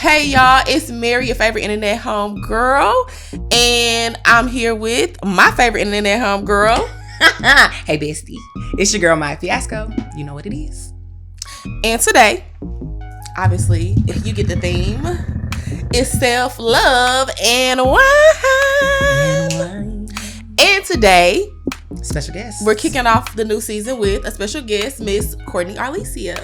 Hey y'all, it's Mary, your favorite internet home girl, and I'm here with my favorite internet home girl. Hey bestie, it's your girl Maya Fiasco. You know what it is. And today, obviously, if you get the theme, it's self-love and wine. And today, special guest. We're kicking off the new season with a special guest, Miss Courtney Arlesia.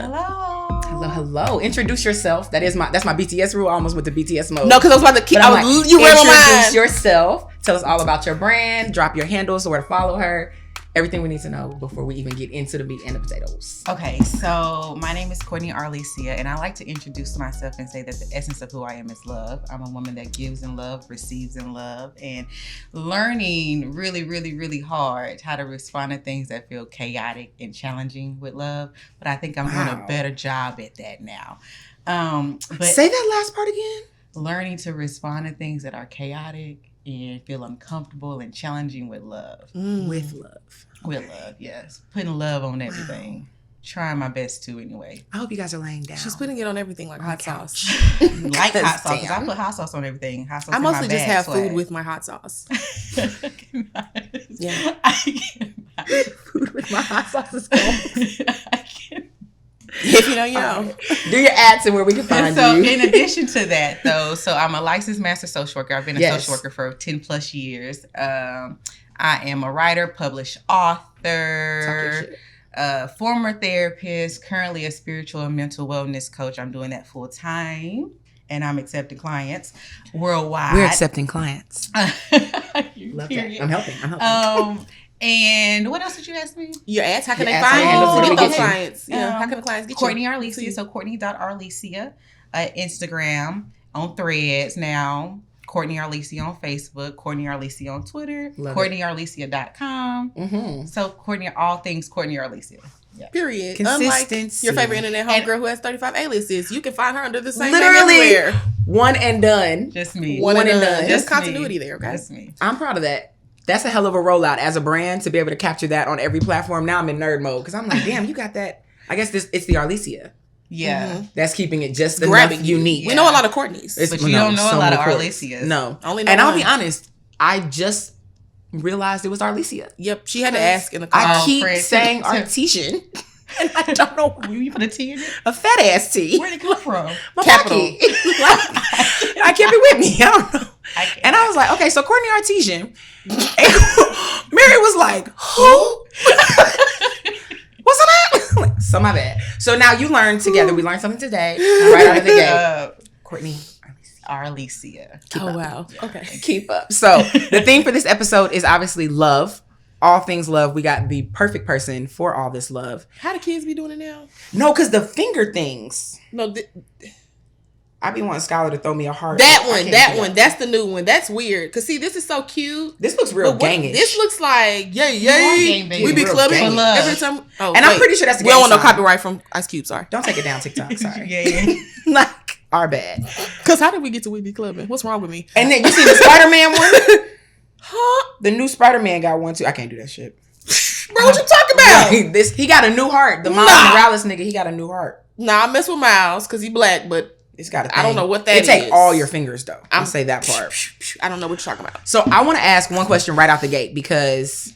Hello. Introduce yourself. That's my BTS rule. I almost went to BTS mode. No, because I was about to keep. You read my mind. Introduce yourself. Tell us all about your brand. Drop your handles, where to follow her. Everything we need to know before we even get into the meat and the potatoes. Okay, so my name is Courtney Arlesia, and I like to introduce myself and say that the essence of who I am is love. I'm a woman that gives in love, receives in love, and learning really, really, really hard how to respond to things that feel chaotic and challenging with love. But I think I'm doing a better job at that now. But say that last part again. Learning to respond to things that are chaotic and feel uncomfortable and challenging with love. With love. With love, yes. Putting love on everything. Trying my best to anyway. I hope you guys are laying down. She's putting it on everything like hot sauce. Like hot sauce. I put hot sauce on everything. Hot sauce I mostly just have swag. food with my hot sauce. Yeah. I cannot. Food with my hot sauce is cold. I can't. If you know, you know. Do your ads and where we can find So you. in addition to that, though, so I'm a licensed master social worker. I've been a social worker for 10 plus years. I am a writer, published author, former therapist, currently a spiritual and mental wellness coach. I'm doing that full time, and I'm accepting clients worldwide. We're accepting clients. Love that. I'm helping. And what else did you ask me? Your ads. How can Your they ads, find how you? can Get they those get you? clients. Yeah. How can the clients get Courtney you? Arlesia. So Courtney.Arlesia, Instagram, on Threads now. Courtney Arlesia on Facebook. Courtney Arlesia on Twitter. CourtneyArlesia.com. Mm-hmm. So all things Courtney Arlesia. Yeah. Period. Consistency. Unlike your favorite internet homegirl who has 35 aliases, you can find her under the same Literally, name everywhere. One and done. Just me. One and done. There's Just continuity me. there, okay? That's me. I'm proud of that. That's a hell of a rollout as a brand to be able to capture that on every platform. Now I'm in nerd mode because I'm like, damn, you got that. I guess it's the Arlesia. Yeah. Mm-hmm. That's keeping it just grabbing enough unique. We know a lot of Courtneys. But you don't know a lot of Arlesias. No. Only know and I'll one. be honest, I just realized it was Arlesia. Yep. She had to ask in the car. I keep saying artesian. And I don't know why. You put a T in it? A fat ass T. Where'd it come from? My Capital. pocket. I kept it with me. I don't know. And I was like, okay, so Courtney Artesian. Mary was like, who? What's that? So my bad. So now you learned together. We learned something today. Right out of the gate. Courtney Arlesia. Wow. Okay. Keep up. So the theme for this episode is obviously love. All things love. We got the perfect person for all this love. How do kids be doing it now? No, because the finger things. No, I be wanting Skylar to throw me a heart. that one. That's the new one. That's weird. Cause see, this is so cute. This looks real gangish. This looks like yay. Gang, baby. We be Real clubbing gang. every time. Oh, and I'm pretty sure that's the we don't want no gang sign. copyright from Ice Cube. Sorry. Don't take it down, TikTok. Sorry. Yeah. Like, our bad. Cause how did we get to We Be Clubbing? What's wrong with me? And then you see the Spider-Man one? Huh? The new Spider-Man got one too. I can't do that shit. Bro, what you talking about? He got a new heart. The Miles Morales nigga, he got a new heart. Nah, I mess with Miles because he black, but It's got a thing. I don't know what that is. It take is. all your fingers though. I'll say that part. I don't know what you're talking about. So I want to ask one question right out the gate because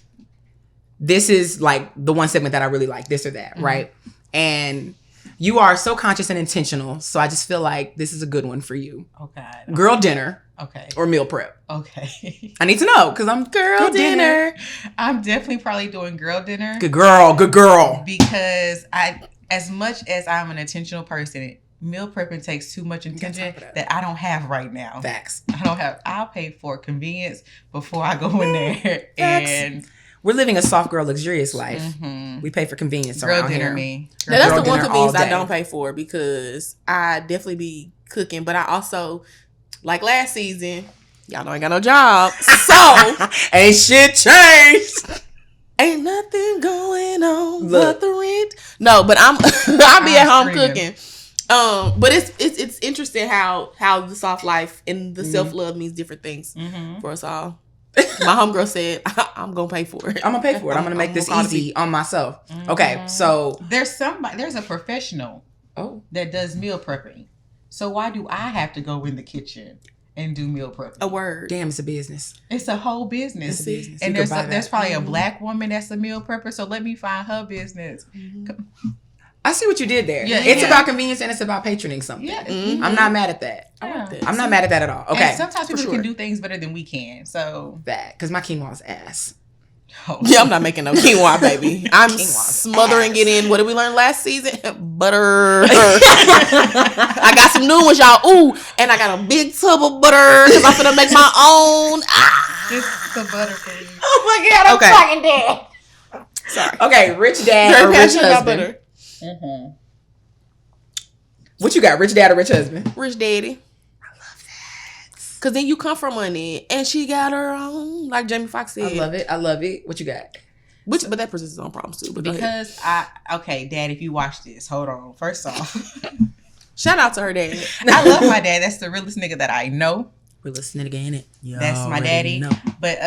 this is like the one segment that I really like, this or that, right? And you are so conscious and intentional. So I just feel like this is a good one for you. Oh, God. Girl dinner Okay. or meal prep? Okay. I need to know because I'm Girl dinner. I'm definitely probably doing girl dinner. Good girl. Because as much as I'm an intentional person, meal prepping takes too much attention that I don't have right now. Facts. I'll pay for convenience before I go in there. Facts. And We're living a soft girl, luxurious life. mm-hmm. We pay for convenience Girl around dinner here. me. Now, that's Girl the one dinner convenience all I day. don't pay for because I definitely be cooking, but I also, like last season, y'all know I ain't got no job. So, Ain't shit changed. ain't nothing going on Look. but the rent. No, but I'll be at home screaming. cooking. But it's interesting how the soft life and the self-love means different things for us all. My homegirl said, I'm going to pay for it. I'm going to pay for it. I'm going to make this gonna call the easy on myself. Okay, so. There's a professional Oh. that does meal prepping. So why do I have to go in the kitchen and do meal prep? A word. Damn, it's a business. It's a whole business. It's a business. And there's probably a Mm-hmm. black woman that's a meal prepper. So let me find her business. I see what you did there. Yeah, It's yeah. about convenience and it's about patroning something. Yeah. I'm not mad at that. I like that. I'm not mad at that at all. Okay. And sometimes people sure. can do things better than we can. So That, because my quinoa's ass. Yeah, I'm not making no quinoa, baby. I'm Quinoa's smothering ass. it in. What did we learn last season? Butter. I got some new ones, y'all. Ooh, and I got a big tub of butter because I'm finna make my own. just the butter for you. Oh my God, I'm Okay. fucking dead. Sorry. Okay, rich dad Very or rich passionate about husband. butter. Mm-hmm. What you got, rich dad or rich husband? Rich daddy. I love that. Cause then you come from money, and she got her own, like Jamie Foxx said. I love it. I love it. What you got? But that presents its own problems too. But go ahead. Because okay, Dad, if you watch this, hold on. First off, Shout out to her dad. I love my dad. That's the realest nigga that I know. We're listening again. It. That's my daddy. But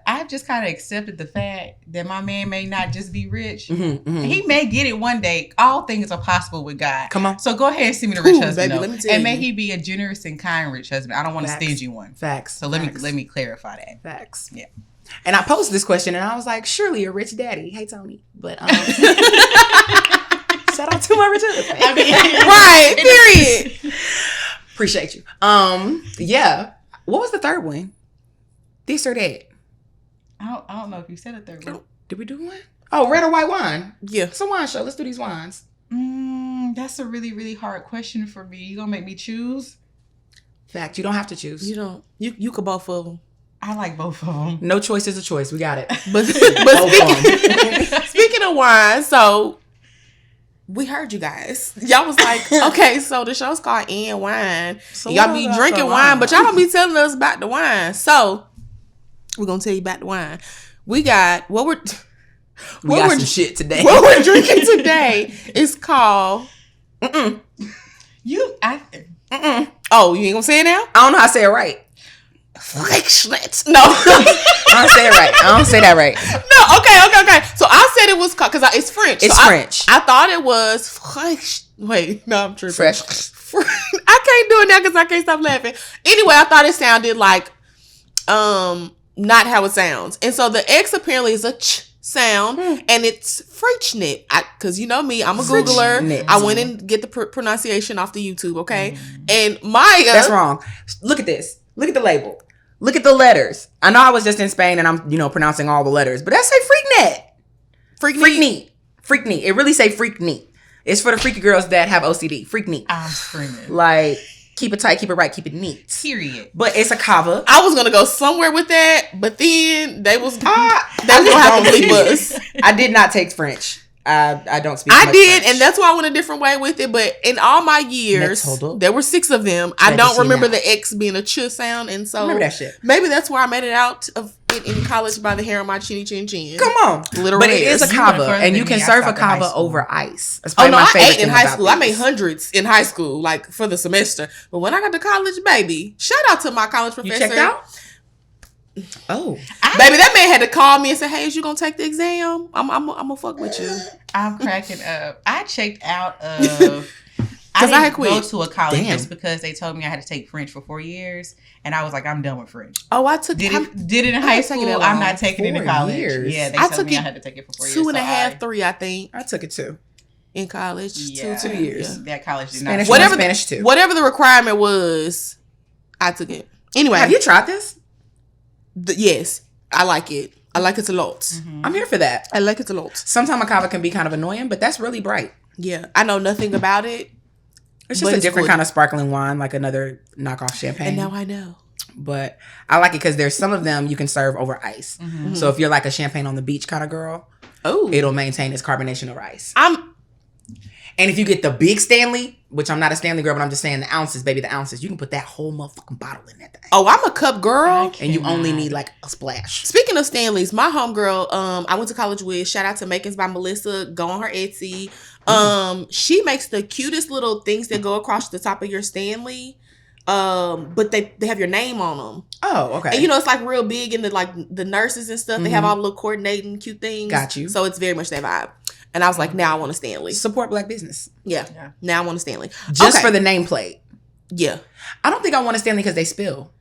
I've just kind of accepted the fact that my man may not just be rich. He may get it one day. All things are possible with God. Come on. So go ahead and send me the rich Ooh, husband. baby, though. let me tell And may you. he be a generous and kind rich husband. I don't want a Facts. stingy one. Facts. So let me clarify that. Facts. Yeah. And I posed this question and I was like, surely a rich daddy. Hey, Tony. But shout out to my rich husband. I mean, Right. Period. Appreciate you. Yeah. What was the third one? This or that? I don't know if you said a third one. Did we do one? Oh, red or white wine. Yeah. It's a wine show. Let's do these wines. That's a really, really hard question for me. You gonna make me choose? Fact. You don't have to choose. You don't. You could both of them. I like both of them. No choice is a choice. We got it. But Both speaking of wine, so we heard you guys. Y'all was like, okay, so the show's called And Wine. So Y'all what be about drinking the wine, wine? but y'all don't be telling us about the wine. So we're gonna tell you about the wine. We got We we're got some shit today. what we're drinking today is called. Mm-mm. Oh, you ain't gonna say it now? I don't know how to say it right. Fleischnitz. No. I don't say it right. I don't say that right. No, okay. So I said it was called because it's French. It's So French. I thought it was fresh. Wait, no, I'm tripping. Fresh. I can't do it now because I can't stop laughing. Anyway, I thought it sounded like not how it sounds, and so the X apparently is a ch sound, and it's Freischnit. Because you know me, I'm a Googler. Freischnit. I went and get the pronunciation off the YouTube. Okay, and Maya. That's wrong. Look at this. Look at the label. Look at the letters. I know I was just in Spain and I'm, pronouncing all the letters, but that say freaknet. Freakneat. Freakneat. It really say freakneat. It's for the freaky girls that have OCD. Freakneat. I'm screaming. Like, keep it tight, keep it right, keep it neat. Period. But it's a kava. I was gonna go somewhere with that, but then they was gonna have to don't bleep see us. I did not take French. I don't speak I much did, French. and that's why I went a different way with it. But in all my years, Méthode. there were 6 of them. I Traditionnel. don't remember the X being a ch sound, and so Remember that shit. maybe that's where I made it out of in college by the hair on my chinny chin chin. Come on. Literal But it is a hairs. You went kava, further and you than can me. I serve a stopped in high kava school. over ice. That's Oh probably no, my I favorite ate in thing high about school. I made these. hundreds in high school, like for the semester. But when I got to college, baby, shout out to my college You professor. checked out? Oh. Baby, that man had to call me and say, "Hey, is you gonna take the exam? I'm gonna fuck with you." I'm cracking up. I checked out of. I I had didn't go quit. to a college Damn. just because they told me I had to take French for 4 years, and I was like, I'm done with French. Oh, I took Did it in I high didn't take it school. that I'm long. not taking it in 4 college. years. Yeah, they I told took me I it had to take it for 4 years. 2 and a so half, 3, I think, I took it too. in college. Yeah. 2 years. Yeah. That college did Spanish not. one, Whatever Spanish too. Whatever the requirement was, I took it. Anyway, Have you tried this? yes, I like it. I like it a lot. Mm-hmm. I'm here for that. I like it a lot. Sometimes a kava can be kind of annoying, but that's really bright. Yeah, I know nothing about it, It's But just a it's different good. kind of sparkling wine, like another knockoff champagne. and now I know. But I like it because there's some of them you can serve over ice. Mm-hmm. So if you're like a champagne on the beach kind of girl, Oh, it'll maintain its carbonation over ice. I'm. And if you get the big Stanley, which I'm not a Stanley girl, but I'm just saying the ounces, baby, the ounces, you can put that whole motherfucking bottle in that thing. Oh, I'm a cup girl. And you only need like a splash. Speaking of Stanley's, my homegirl, I went to college with. Shout out to Makins by Melissa. Go on her Etsy. She makes the cutest little things that go across the top of your Stanley. But they have your name on them. Oh, okay. And it's like real big in the nurses and stuff. They have all the little coordinating cute things. Got you. So it's very much that vibe. And I was like, now I want a Stanley. Support black business. Yeah. Now I want a Stanley. Just Okay. for the nameplate. Yeah. I don't think I want a Stanley because they spill.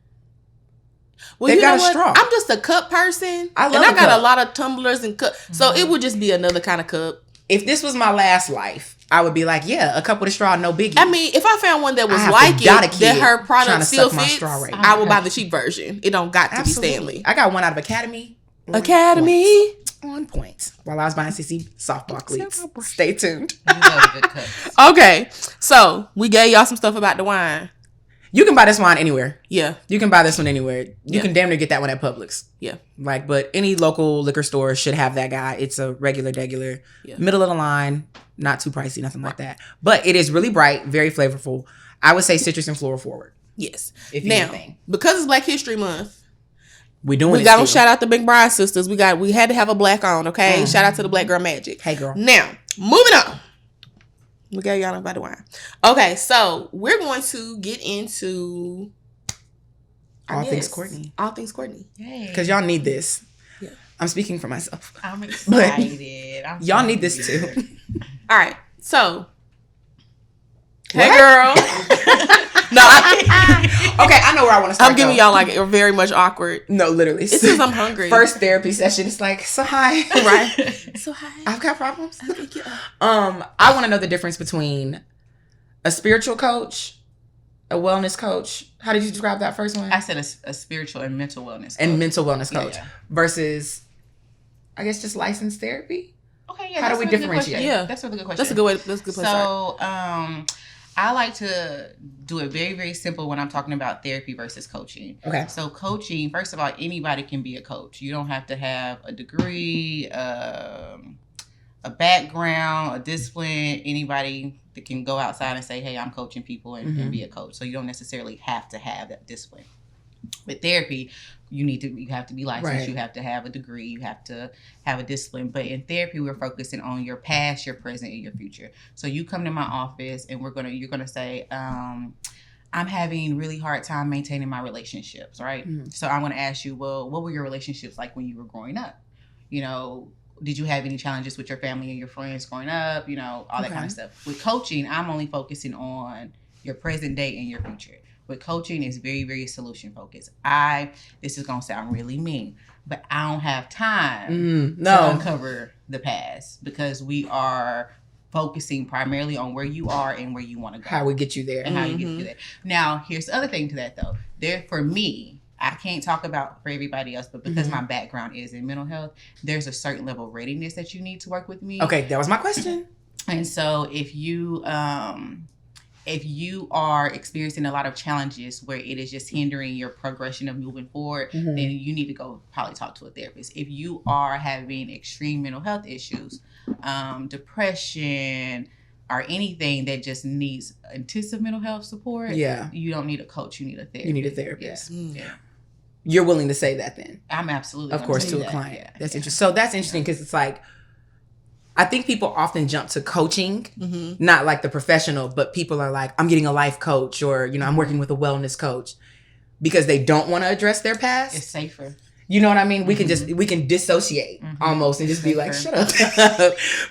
Well, They've you know got a what? straw. I'm just a cup person. I love and I a got cup. a lot of tumblers and cups. So it would just be another kind of cup. If this was my last life, I would be like, yeah, a cup with a straw, no biggie. I mean, if I found one that was I have like to got a it, kid that her trying product to still suck my fits, straw right I will buy the cheap version. It don't got to Absolutely. be Stanley. I got one out of Academy. Academy. On point. While I was buying CC softball cleats. Stay tuned. You love good cups. Okay, so we gave y'all some stuff about the wine. You can buy this wine anywhere. Yeah. You can buy this one anywhere. You Yeah. can damn near get that one at Publix. Yeah. Like, but any local liquor store should have that guy. It's a regular, Yeah. middle of the line, not too pricey, nothing like that. But it is really bright, very flavorful. I would say citrus and floral forward. Yes. If Now, anything. because it's Black History Month, We doing we it got to still. shout out the Big Bride sisters. We had to have a black on, okay? Shout out to the Black Girl Magic. Hey, girl. Now, moving on. We got y'all about the wine. Okay, so we're going to get into All things Courtney. All things Courtney. Yay. Because y'all need this. Yeah. I'm speaking for myself. I'm excited. Y'all need this too. All right, so. What? Hey, girl. No, Okay, I know where I want to start. I'm giving though. y'all like a very much awkward. No, literally. It's because I'm hungry. First therapy session. It's like, so hi. Right. So hi. I've got problems. I think you are. I want to know the difference between a spiritual coach, a wellness coach. How did you describe that first one? I said a spiritual and mental wellness coach. And mental wellness coach Yeah. versus, I guess, just licensed therapy. Okay, yeah. How do that's we a really good differentiate? question. Yeah. That's a really good question. That's a good way. That's a good place to start. So, I like to do it very, very simple when I'm talking about therapy versus coaching. Okay. So coaching, first of all, anybody can be a coach. You don't have to have a degree, a background, a discipline. Anybody that can go outside and say, hey, I'm coaching people and be a coach. So you don't necessarily have to have that discipline. With therapy, you have to be licensed. Right. You have to have a degree. You have to have a discipline. But in therapy, we're focusing on your past, your present, and your future. So you come to my office, and you're gonna say, I'm having really hard time maintaining my relationships, right? Mm-hmm. So I'm gonna ask you, well, what were your relationships like when you were growing up? You know, did you have any challenges with your family and your friends growing up? You know, all that kind of stuff. With coaching, I'm only focusing on your present day and your future. With coaching, it's very, very solution focused. This is gonna sound really mean, but I don't have time to uncover the past because we are focusing primarily on where you are and where you want to go. How we get you there. And how you get to that. Now, here's the other thing to that though. For me, I can't talk about for everybody else, but because my background is in mental health, there's a certain level of readiness that you need to work with me. Okay, that was my question. And so if you are experiencing a lot of challenges where it is just hindering your progression of moving forward, then you need to go probably talk to a therapist. If you are having extreme mental health issues, depression, or anything that just needs intensive mental health support, you don't need a coach, you need a therapist. You need a therapist. Yeah. You're willing to say that then? I'm absolutely Of course, to a client. Yeah, that's interesting. So that's interesting because it's like, I think people often jump to coaching, not like the professional, but people are like, I'm getting a life coach or, you know, I'm working with a wellness coach because they don't want to address their past. It's safer. You know what I mean? We can dissociate almost and just be like, shut up.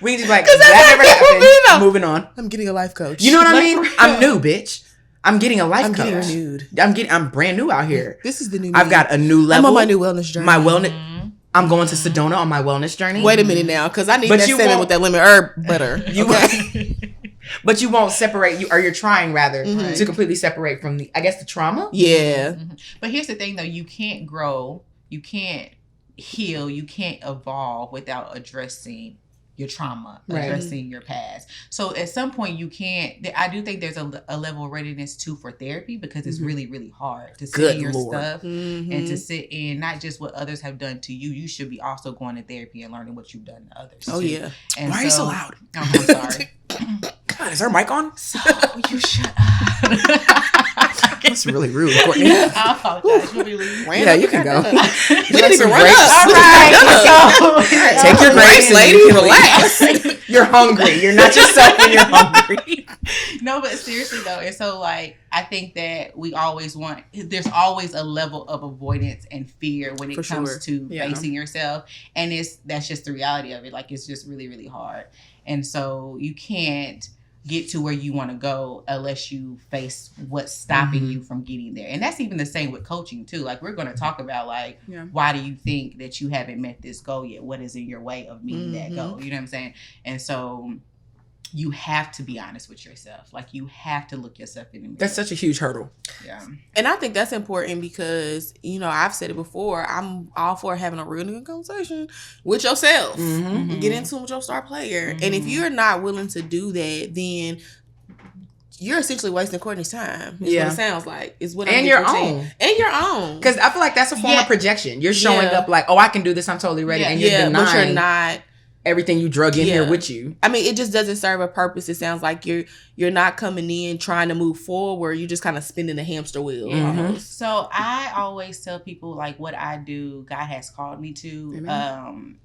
We can just be like, that's that how never people happened. feel. Moving on. I'm getting a life coach. You know what I mean? I'm new, bitch. I'm getting a life I'm coach. getting renewed. I'm brand new out here. This is the new. I've got a new level. I'm on my new wellness journey. My wellness. I'm going to Sedona on my wellness journey. Wait a minute now, because I need But that you cinnamon won't- with that lemon herb butter. But you won't separate or you're trying rather to completely separate from the trauma. Yeah. But here's the thing though, you can't grow, you can't heal, you can't evolve without addressing your trauma, addressing your past. So at some point you can't, I do think there's a level of readiness too for therapy because it's really, really hard to sit in your stuff and to sit in not just what others have done to you. You should be also going to therapy and learning what you've done to others. Oh too. yeah. And Why are you so loud? Oh, I'm sorry. God, is her mic on? So you shut up. That's really rude, Courtney. I apologize. You really Yeah, you can go. You didn't even run grapes? up. All right. So, Take your grapes, lady. and Relax. You're hungry. You're not yourself when you're hungry. No, but seriously though, and so like I think that there's always a level of avoidance and fear when it comes to facing yourself, and that's just the reality of it. Like it's just really, really hard, and so you can't get to where you want to go unless you face what's stopping you from getting there. And that's even the same with coaching too. Like, we're going to talk about like, why do you think that you haven't met this goal yet? What is in your way of meeting that goal? You know what I'm saying? And so you have to be honest with yourself. Like, you have to look yourself in the mirror. That's such a huge hurdle. Yeah. And I think that's important because, you know, I've said it before, I'm all for having a real nigga conversation with yourself. Get into it with your star player. And if you're not willing to do that, then you're essentially wasting Courtney's time. Is what it sounds like. Is what and your own. And your own. Because I feel like that's a form of projection. You're showing up like, oh, I can do this. I'm totally ready. And you're denying. But you're not. Everything you drug in here with you. I mean, it just doesn't serve a purpose. It sounds like you're not coming in trying to move forward. You're just kind of spinning the hamster wheel. Almost. So I always tell people like what I do, God has called me to.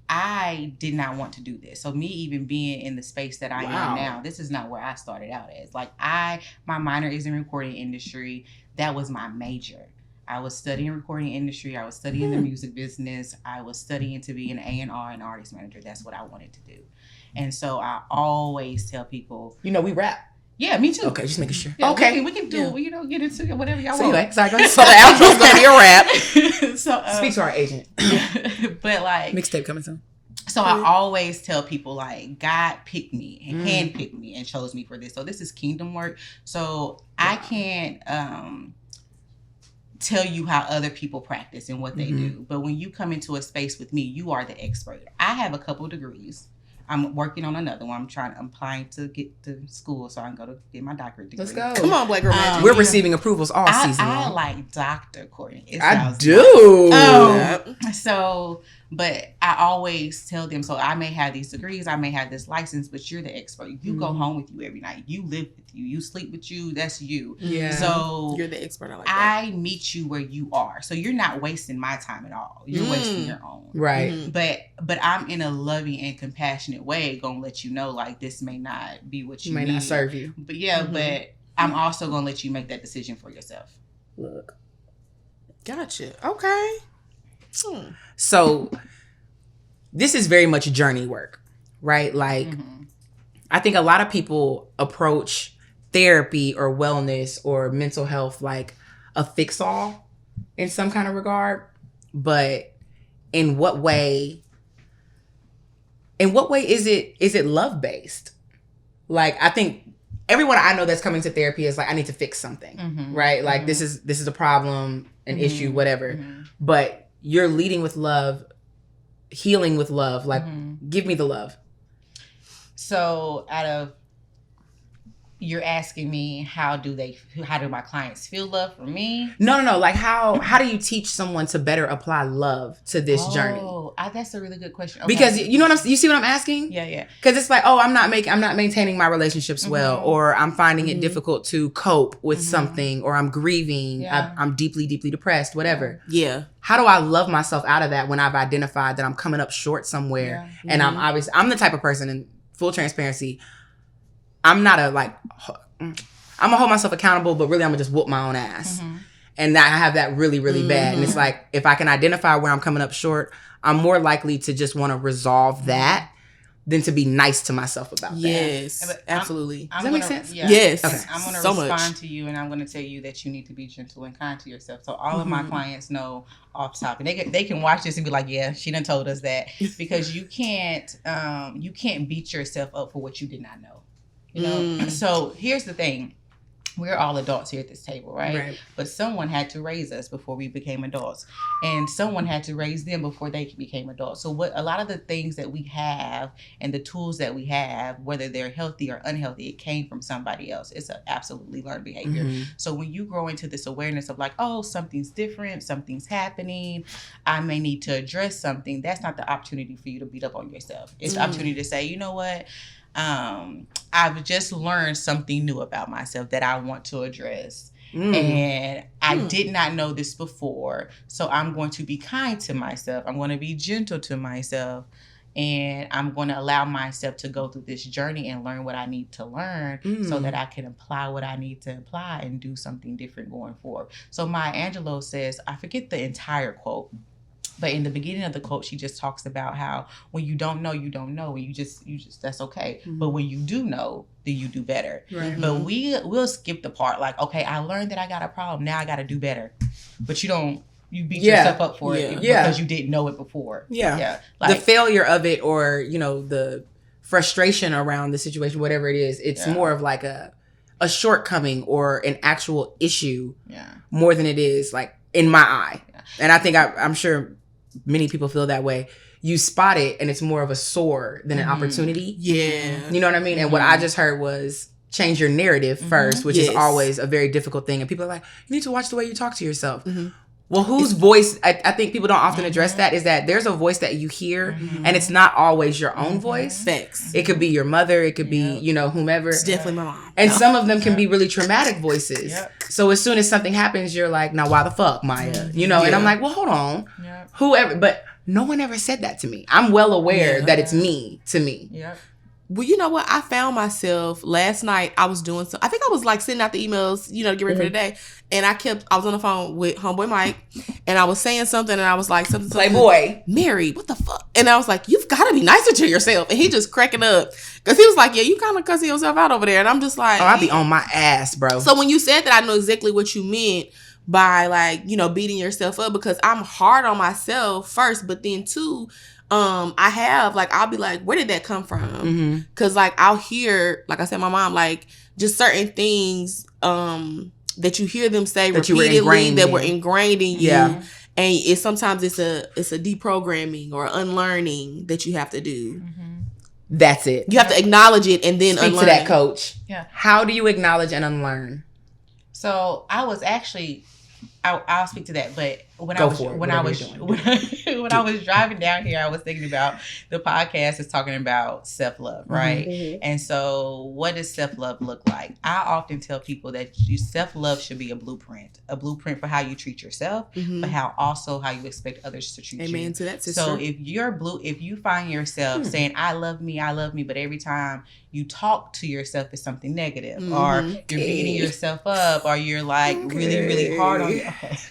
I did not want to do this. So me even being in the space that I am now, this is not where I started out as. Like, my minor is in recording industry. That was my major. I was studying recording industry. I was studying the music business. I was studying to be an A&R and artist manager. That's what I wanted to do. And so I always tell people, you know, we rap. Yeah, me too. Okay, just making sure. Yeah, okay. We can do, you know, get into it, whatever y'all so want. Anyway, sorry, go ahead. So the outro's going to be a rap. So, speak to our agent. But like, mixtape coming soon. So I always tell people like, God picked me and handpicked me and chose me for this. So this is kingdom work. So I can't tell you how other people practice and what they do. But when you come into a space with me, you are the expert. I have a couple degrees. I'm working on another one. I'm applying to get to school so I can go to get my doctorate degree. Let's go. Come on, Black Girl Magic. We're receiving approvals all season long. I like Dr. Courtney. I do. So, but I always tell them, so I may have these degrees, I may have this license, but you're the expert. You go home with you every night. You live with you. You sleep with you. That's you. Yeah. So you're the expert. I like that. I meet you where you are. So you're not wasting my time at all. You're wasting your own. Right. But I'm in a loving and compassionate way gonna let you know like this may not be what you may need. not serve you. But but I'm also gonna let you make that decision for yourself. Look. Gotcha. Okay. So this is very much journey work, right? Like I think a lot of people approach therapy or wellness or mental health like a fix-all in some kind of regard. But in what way is it love-based? Like, I think everyone I know that's coming to therapy is like, I need to fix something, right? Like this is a problem, an issue, whatever. But you're leading with love, healing with love. Like, give me the love. So you're asking me how do my clients feel love for me? No. Like how do you teach someone to better apply love to this journey? Oh, that's a really good question. Okay. Because you know you see what I'm asking? Yeah. Because it's like, oh, I'm not maintaining my relationships well, or I'm finding it difficult to cope with something, or I'm grieving, I'm deeply, deeply depressed, whatever. Yeah. How do I love myself out of that when I've identified that I'm coming up short somewhere? And I'm the type of person, in full transparency, I'm not I'm gonna hold myself accountable, but really I'm gonna just whoop my own ass. And I have that really, really bad. And it's like, if I can identify where I'm coming up short, I'm more likely to just want to resolve that than to be nice to myself about that. Yes, absolutely. Does that make sense? Yeah. Yes. Okay. I'm going to respond to you, and I'm going to tell you that you need to be gentle and kind to yourself. So all of my clients know off top, and they can watch this and be like, yeah, she done told us that. Because you can't beat yourself up for what you did not know. You know? So here's the thing. We're all adults here at this table, right? But someone had to raise us before we became adults. And someone had to raise them before they became adults. So a lot of the things that we have and the tools that we have, whether they're healthy or unhealthy, it came from somebody else. It's an absolutely learned behavior. So when you grow into this awareness of like, oh, something's different, something's happening, I may need to address something, that's not the opportunity for you to beat up on yourself. It's the opportunity to say, you know what? I've just learned something new about myself that I want to address. And I did not know this before. So I'm going to be kind to myself. I'm going to be gentle to myself. And I'm going to allow myself to go through this journey and learn what I need to learn so that I can apply what I need to apply and do something different going forward. So Maya Angelou says, I forget the entire quote, But in the beginning of the quote, she just talks about how when you don't know, you don't know. And you just that's okay. Mm-hmm. But when you do know, then you do better. Right. But we'll skip the part like, okay, I learned that I got a problem. Now I got to do better. But you beat yourself up for it because you didn't know it before. Yeah. Yeah. Like, the failure of it, or, the frustration around the situation, whatever it is, it's more of like a shortcoming or an actual issue more than it is like in my eye. Yeah. And I think I'm sure many people feel that way. You spot it and it's more of a sore than an opportunity. Yeah. You know what I mean? And what I just heard was change your narrative first, which is always a very difficult thing. And people are like, you need to watch the way you talk to yourself. Mm-hmm. Well, whose voice, I think people don't often address that, is that there's a voice that you hear and it's not always your own voice. Facts. It could be your mother. It could be, whomever. It's definitely my mom. And some of them can be really traumatic voices. Yep. So as soon as something happens, you're like, now why the fuck, Maya? And I'm like, well, hold on. Yep. Whoever, but no one ever said that to me. I'm well aware that it's me to me. Yep. Well, you know what? I found myself last night. I was doing I think I was like sending out the emails, to get ready for the day. And I was on the phone with homeboy Mike, and I was saying something, and I was like, something. Playboy. Mary, what the fuck? And I was like, you've got to be nicer to yourself. And he just cracking up. Because he was like, yeah, you kind of cussing yourself out over there. And I'm just like. Oh, I be on my ass, bro. So when you said that, I know exactly what you meant by like, beating yourself up. Because I'm hard on myself first, but then too, I'll be like, where did that come from? Because like I'll hear, like I said, my mom, like just certain things that you hear them say that repeatedly were ingrained in you. Yeah. And sometimes it's a deprogramming or unlearning that you have to do. Mm-hmm. That's it. You have to acknowledge it and then speak to that, coach. Yeah. How do you acknowledge and unlearn? So I was actually, I'll speak to that, but when I was driving down here, I was thinking about the podcast is talking about self-love, right? Mm-hmm. And so what does self-love look like? I often tell people that self-love should be a blueprint for how you treat yourself, but how you expect others to treat you. Amen to that, sister. So if you find yourself saying, I love me, but every time you talk to yourself it's something negative, or you're beating yourself up, or you're like really, really hard on yourself.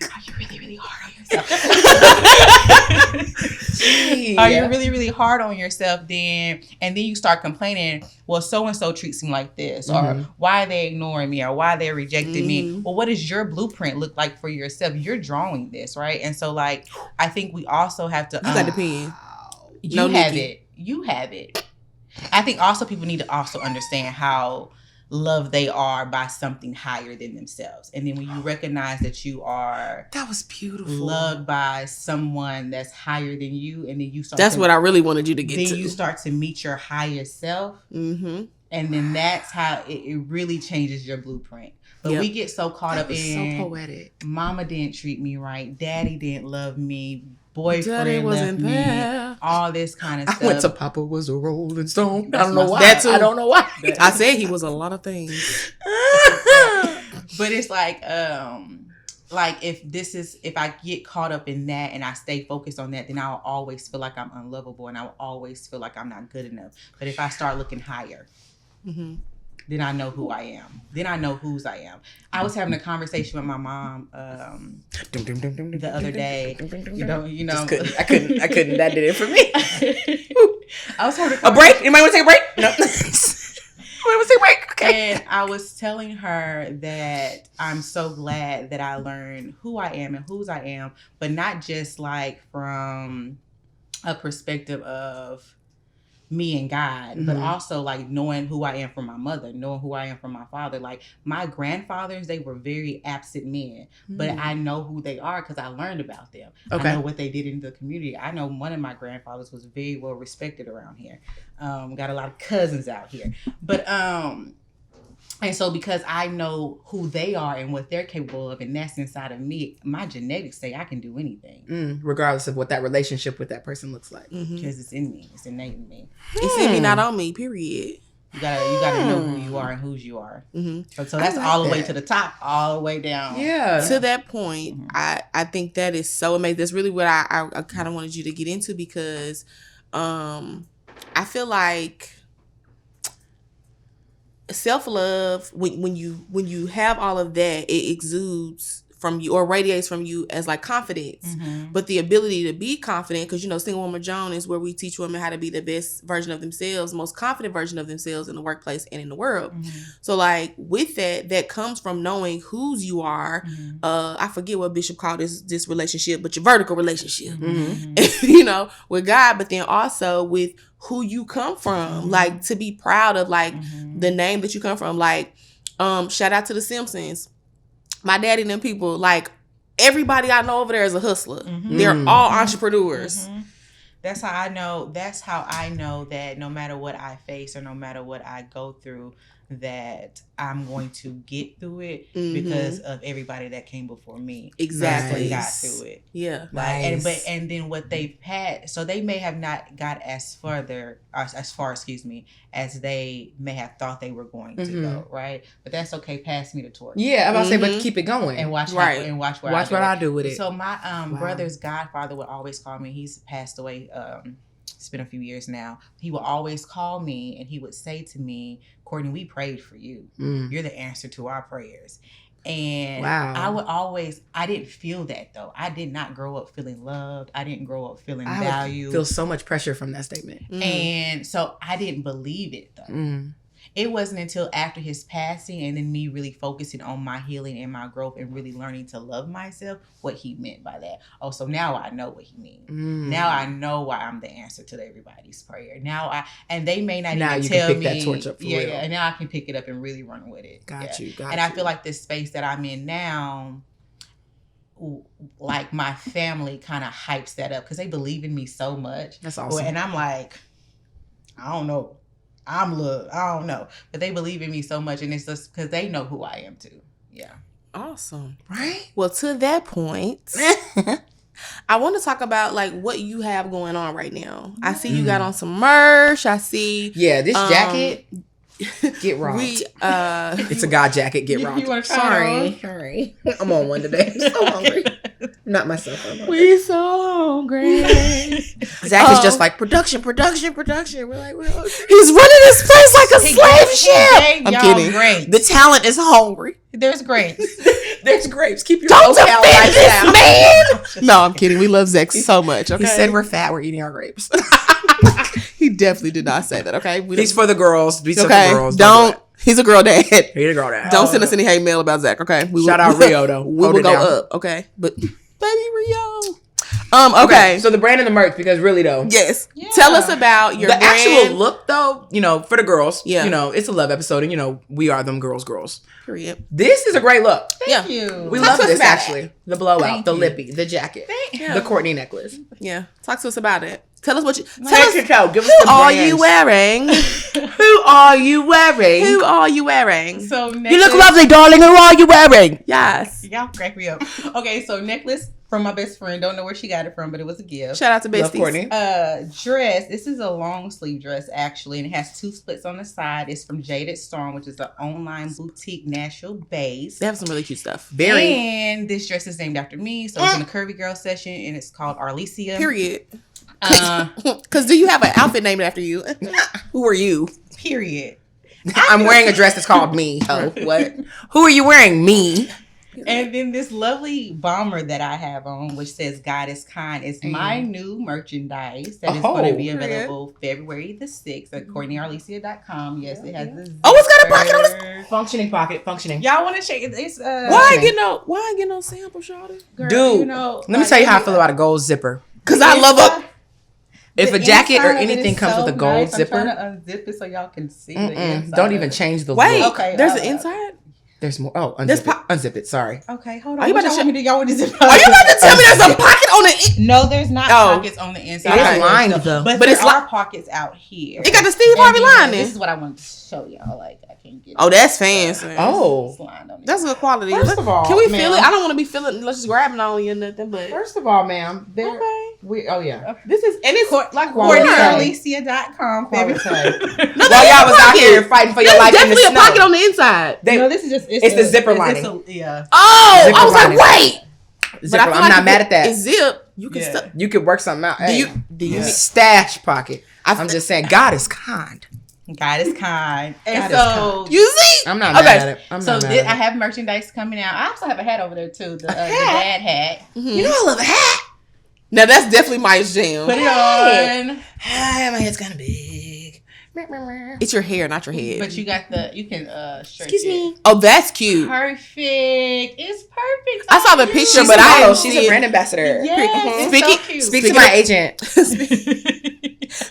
Are you really, really hard on yourself? Are you really, really hard on yourself then? And then you start complaining, well, so-and-so treats me like this, or why are they ignoring me, or why they're rejecting me? Well, what does your blueprint look like for yourself? You're drawing this, right? And so like, I think we also have to... You got the pen. You have it. I think also people need to also understand how loved they are by something higher than themselves. And then when you recognize that you are that was beautiful loved by someone that's higher than you, and then you start that's what I really wanted you to get to. Then you start to meet your higher self. And then that's how it really changes your blueprint. But we get so caught up in so poetic. Mama didn't treat me right, daddy didn't love me, boyfriend wasn't there. All this kind of stuff. I went to Papa was a Rolling Stone. I don't know why. I don't know why. I said he was a lot of things. But it's like if I get caught up in that and I stay focused on that, then I'll always feel like I'm unlovable and I'll always feel like I'm not good enough. But if I start looking higher, then I know who I am. Then I know whose I am. I was having a conversation with my mom the other day. You know. I couldn't. That did it for me. I was having a break. Anybody want to take a break? No. Anybody want to take a break? Okay. And I was telling her that I'm so glad that I learned who I am and whose I am, but not just like from a perspective of me and God, but also like knowing who I am from my mother, knowing who I am from my father. Like my grandfathers, they were very absent men, but I know who they are because I learned about them. Okay. I know what they did in the community. I know one of my grandfathers was very well respected around here. Got a lot of cousins out here, but and so because I know who they are and what they're capable of, and that's inside of me, my genetics say I can do anything. Regardless of what that relationship with that person looks like. Because it's in me. It's innate in me. It's in me, not on me, period. You gotta know who you are and whose you are. So that's like all the way to the top, all the way down. Yeah. To that point, I think that is so amazing. That's really what I kind of wanted you to get into, because I feel like self-love, when you have all of that, it exudes from you or radiates from you as like confidence, but the ability to be confident, because you know Single Woman Joan is where we teach women how to be the best version of themselves, most confident version of themselves in the workplace and in the world. So like with that comes from knowing whose you are. I forget what Bishop called this relationship, but your vertical relationship, you know, with God, but then also with who you come from, like to be proud of like the name that you come from. Like shout out to the Simpsons. My daddy and them people, like everybody I know over there is a hustler. They're all entrepreneurs. That's how I know that no matter what I face or no matter what I go through, that I'm going to get through it because of everybody that came before me. Exactly. Got through it. Yeah. Like, and then what they've had, so they may have not got as far, as they may have thought they were going to go, right? But that's okay. Pass me the torch. Yeah, I'm about to say, but keep it going and watch what I do with it. So my brother's godfather would always call me. He's passed away. It's been a few years now. He would always call me and he would say to me, Courtney, we prayed for you. You're the answer to our prayers. And I didn't feel that though. I did not grow up feeling loved. I didn't grow up feeling valued. I feel so much pressure from that statement. And so I didn't believe it though. It wasn't until after his passing and then me really focusing on my healing and my growth and really learning to love myself what he meant by that. Oh, so now I know what he means. Now I know why I'm the answer to everybody's prayer. And they may not even tell me. Now you can pick that torch up for real. Yeah, and now I can pick it up and really run with it. Got you. And I feel like this space that I'm in now, like my family kind of hypes that up because they believe in me so much. That's awesome. And I'm like, I don't know. I don't know. But they believe in me so much, and it's just because they know who I am too. Yeah. Awesome. Right? Well, to that point, I want to talk about like what you have going on right now. I see you got on some merch. I see. Yeah, this jacket. Get robbed. It's a God jacket. Get robbed. You want to try Sorry. I'm on one today. I'm so hungry. Not myself. We so hungry. Zach is just like production. We're like, he's running his place like a slave ship. I'm kidding. Grapes. The talent is hungry. There's grapes. There's grapes. Keep your Don't offend this man. No, I'm kidding. We love Zach so much. Okay? He said we're fat. We're eating our grapes. He definitely did not say that. Okay, he's for the girls. He's for the girls. He's a girl dad. He's a girl dad. Don't send us any hate mail about Zach. Okay. Shout out Rio though. We will go up. Okay, but baby Rio. Okay. So the brand and the merch, because really though. Yes. Yeah. Tell us about your brand. Actual look though. You know, for the girls. Yeah. You know, it's a love episode, and you know we are them girls. Period. This is a great look. Thank you. We love this actually. The blowout, the lippy, the jacket, the Courtney necklace. Yeah. Talk to us about it. Tell us what you. Give us the who are you wearing? Who are you wearing? Who are you wearing? So necklace, you look lovely, darling. Who are you wearing? Yes. Y'all crack me up. Okay, so necklace from my best friend. Don't know where she got it from, but it was a gift. Shout out to Besties. Love Courtney. Dress. This is a long sleeve dress actually, and it has 2 splits on the side. It's from Jaded Storm, which is an online boutique Nashville base. They have some really cute stuff. And this dress is named after me, so it's in a curvy girl session, and it's called Arlesia. Period. Because do you have an outfit named after you? Who are you? Period. I'm wearing a dress that's called me. Oh, what? Who are you wearing? Me. And then this lovely bomber that I have on, which says God is kind, is my new merchandise that is going to be available February the 6th at CourtneyArlesia.com. Yes, it has this. It's got a pocket on it. Functioning. Y'all want to shake it? It's why I get no sample, shawty? Dude, let me tell you how I feel about a gold zipper. Because I love a. If a jacket or anything comes with a gold zipper, I'm trying to unzip it so y'all can see the inside. Don't even change the look. Okay, there's an inside. There's more. Oh, unzip it. Sorry. Okay, hold on. Are you about to tell me? Y'all want to zip? Are you about to tell me there's a pocket on the? No, there's not pockets on the inside. It's lined though, but there are pockets out here. It got the Steve Harvey lining. This is what I wanted to show y'all. Like I can't get. Oh, that's fancy. That's good quality. First of all, can we feel it? I don't want to be feeling. Let's just grabbing on you or nothing. But first of all, ma'am, this is and it's like CourtneyArlesia.com. While y'all was out here fighting for your life, definitely a pocket on the inside. No, this is just it's the zipper lining. Yeah. Oh, I was like, wait. But I'm not mad at that. It's zip. You can work something out. Do you stash pocket? I'm just saying, God is kind. God is kind. And God is You see? I'm not mad at it. I'm so not mad at I it. have merchandise coming out. I also have a hat over there too. The dad hat. You know I love a hat. Now that's definitely Maya's jam. Put it on. Hi, my head's kind of big. It's your hair, not your head. But you can stretch Excuse it. me. Oh, that's cute. Perfect. It's perfect. I saw the picture, She's but a I model. didn't She's see a it. brand ambassador. Yes, Speaking- it's so cute. Speak to my agent.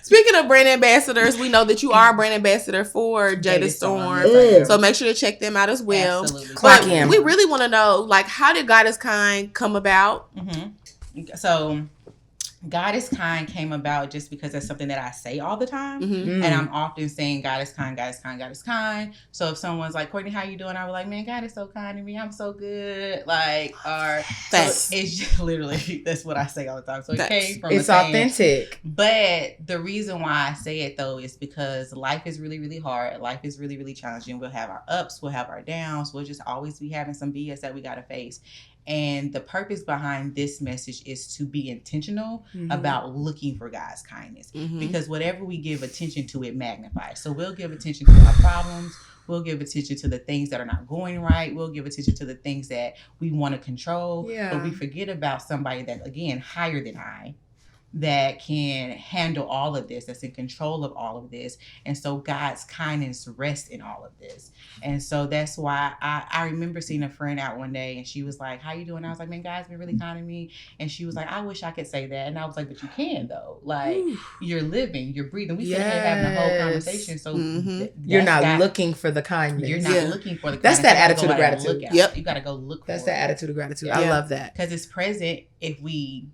Speaking of brand ambassadors, we know that you are a brand ambassador for Jada Storm. Mm. So make sure to check them out as well. Absolutely. Clock But in. we really want to know, like, how did God is Kind come about? So, God is kind came about just because that's something that I say all the time. Mm-hmm. And I'm often saying God is kind, God is kind, God is kind. So if someone's like, Courtney, how you doing? I was like, man, God is so kind to me. I'm so good. Like, or Thanks. so it's just literally, that's what I say all the time. So it came from It's a saying. authentic. But the reason why I say it though is because life is really, really hard. Life is really, really challenging. We'll have our ups, we'll have our downs. We'll just always be having some BS that we got to face. And the purpose behind this message is to be intentional about looking for God's kindness. Mm-hmm. Because whatever we give attention to, it magnifies. So we'll give attention to our problems. We'll give attention to the things that are not going right. We'll give attention to the things that we want to control. Yeah. But we forget about somebody that, again, higher than I, that can handle all of this, that's in control of all of this. And so God's kindness rests in all of this. And so that's why I remember seeing a friend out one day and she was like, how you doing? I was like, man, God's been really kind to me. And she was like, I wish I could say that. And I was like, but you can though. Like, you're living, you're breathing. We sitting here having a whole conversation. So You're not looking for the kindness. You're not looking for the That's kindness. that attitude of gratitude. Yep. You got to go look for it. That's the attitude of gratitude. Yeah. I love that. Because it's present if we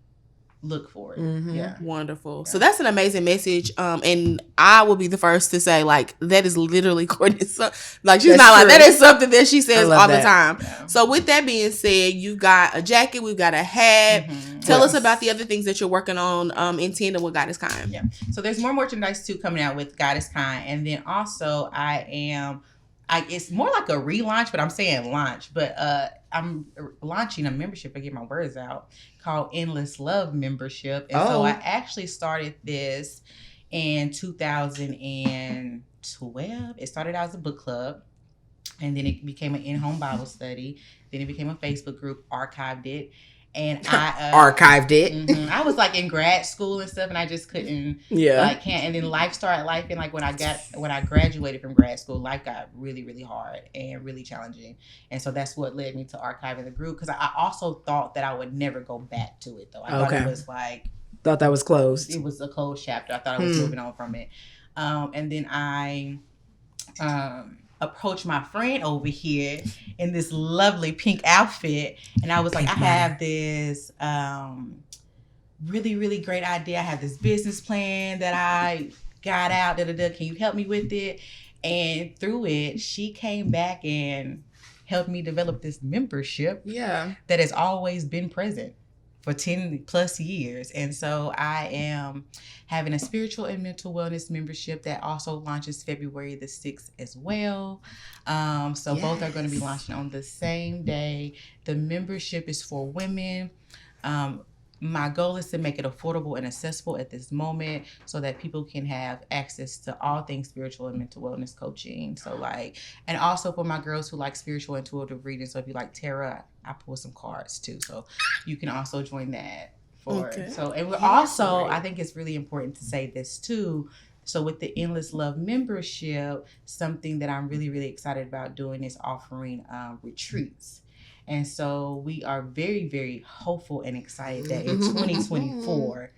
look for it. Yeah. Wonderful. So that's an amazing message. And I will be the first to say, like, that is literally Courtney's. Like, she's That's not like true. that is something that she says all the that. time. Yeah. So with that being said, you've got a jacket, we've got a hat. Tell us about the other things that you're working on in tandem with God is Kind. Yeah. So there's more merchandise too coming out with God is Kind. And then also it's more like a relaunch, but I'm saying launch. But I'm launching a membership, I get my words out, called Endless Love Membership. And so I actually started this in 2012. It started out as a book club. And then it became an in-home Bible study. Then it became a Facebook group, archived it. And I archived it. I was like in grad school and stuff, and I just couldn't. And then life started life, and like when I graduated from grad school, life got really, really hard and really challenging, and so that's what led me to archiving the group. Because I also thought that I would never go back to it, though. I thought it was like thought that was closed. It was a closed chapter. I thought I was moving on from it, and then I approached my friend over here in this lovely pink outfit, and I was like, I have this really, really great idea. I have this business plan that I got out. Can you help me with it? And through it, she came back and helped me develop this membership that has always been present for 10 plus years. And so I am having a spiritual and mental wellness membership that also launches February the 6th as well. So both are going to be launching on the same day. The membership is for women. My goal is to make it affordable and accessible at this moment so that people can have access to all things spiritual and mental wellness coaching. So and also for my girls who like spiritual and intuitive reading. So if you like tarot, I pull some cards too. So you can also join that and we're also, I think it's really important to say this too. So with the Endless Love membership, something that I'm really, really excited about doing is offering retreats. And so we are very, very hopeful and excited that in 2024,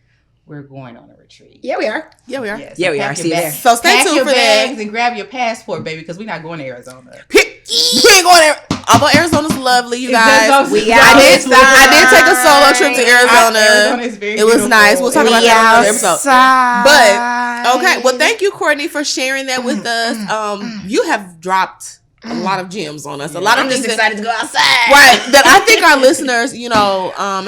we're going on a retreat. Yeah, we are. Yeah, we are. Yeah, we are. See you there. So stay tuned for that. And grab your passport, baby, because we're not going to Arizona. We ain't going there. Although Arizona's lovely, you guys. I did take a solo trip to Arizona. Arizona is very beautiful. It was nice. We'll talk about that in another episode. But okay, well, thank you, Courtney, for sharing that with us. You have dropped a lot of gems on us. A lot of things. Excited to go outside. Right. That I think our listeners, and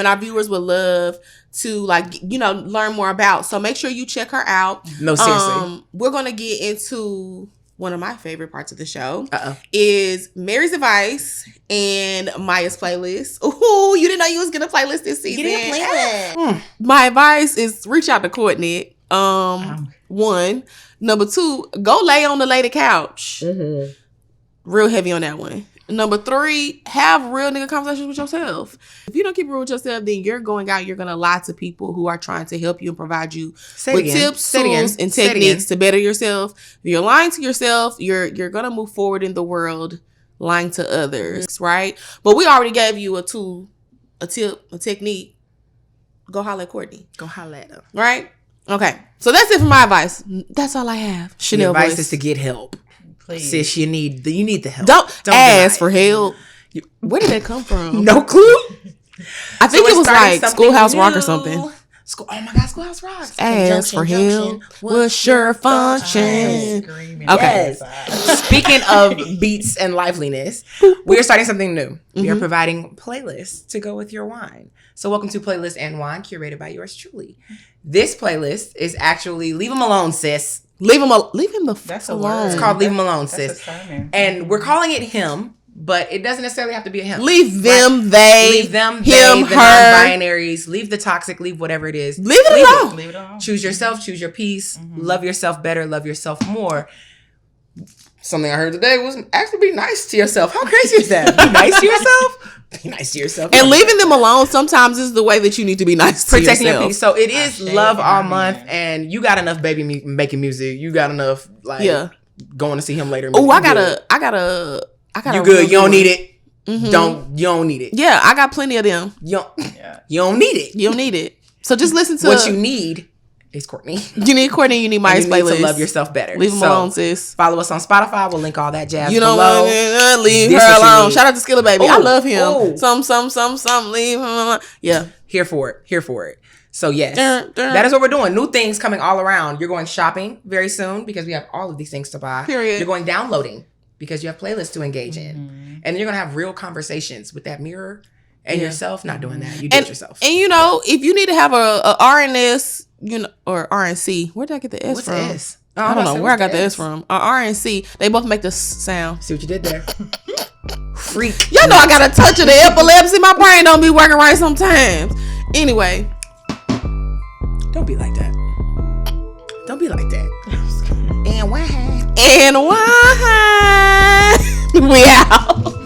our viewers would love to learn more about. So make sure you check her out. No, seriously. We're gonna get into one of my favorite parts of the show. Is Mary's advice and Maya's playlist. Ooh, you didn't know you was gonna playlist this season. Get a playlist. My advice is reach out to Courtney. One. Number 2, go lay on the lady couch. Mm-hmm. Real heavy on that one. Number 3, have real nigga conversations with yourself. If you don't keep it real with yourself, then you're going out, you're going to lie to people who are trying to help you and provide you with tips, tools, and techniques to better yourself. If you're lying to yourself, you're going to move forward in the world lying to others, right? But we already gave you a tool, a tip, a technique. Go holler at Courtney. Go holler at her. Right? Okay. So that's it for my advice. That's all I have. Chanel The advice voice. is to get help. Please. Sis, you need the help. Don't ask deny for help. Where did that come from? No clue. I think So it was like something Schoolhouse Rock or new. something. Oh my God, Schoolhouse Rock. Ask for help. What's your function? Screaming. Okay. Yes. Speaking of beats and liveliness, we are starting something new. We are providing playlists to go with your wine. So welcome to Playlist and Wine, curated by yours truly. This playlist is actually Leave 'Em Alone, sis. Leave him the That's fuck a alone. word. It's called Leave 'Em Alone, That's sis. a sermon. And we're calling it him, but it doesn't necessarily have to be a him. Leave them, they, Leave them, him, they, the her. non-binaries. Leave the toxic. Leave whatever it is. Leave it alone. Leave it alone. Choose yourself. Choose your peace. Love yourself better. Love yourself more. Something I heard today was actually be nice to yourself. How crazy is that? Be nice to yourself. Be nice to yourself. And leaving them alone sometimes is the way that you need to be nice to Protecting yourself. your peace. So it is Ashe, Love All amen. Month, and you got enough baby making music. You got enough going to see him later. Oh, I You gotta. You good? You don't need it. Mm-hmm. You don't need it. Yeah, I got plenty of them. You don't need it. You don't need it. So just listen to What you need is Courtney. You need Courtney. You need my And you playlist. need to love yourself better. Leave them alone, sis. Follow us on Spotify. We'll link all that jazz You don't below. leave This her what you alone. need. Shout out to Skilla Baby. I Ooh, love him. ooh. Some. Leave him alone. Yeah. Here for it. So yes, Dun. that is what we're doing. New things coming all around. You're going shopping very soon because we have all of these things to buy. Period. You're going downloading because you have playlists to engage in. And you're going to have real conversations with that mirror and yourself. Not doing that. You do it yourself. And you know, if you need to have a RNS, or RNC, where did I get the S What's from? S? I don't know where I got the S from. RNC, they both make the sound. See what you did there? Freak. Y'all know I got a touch of the epilepsy. My brain don't be working right sometimes. Anyway. Don't be like that. Don't be like that. And why? We out.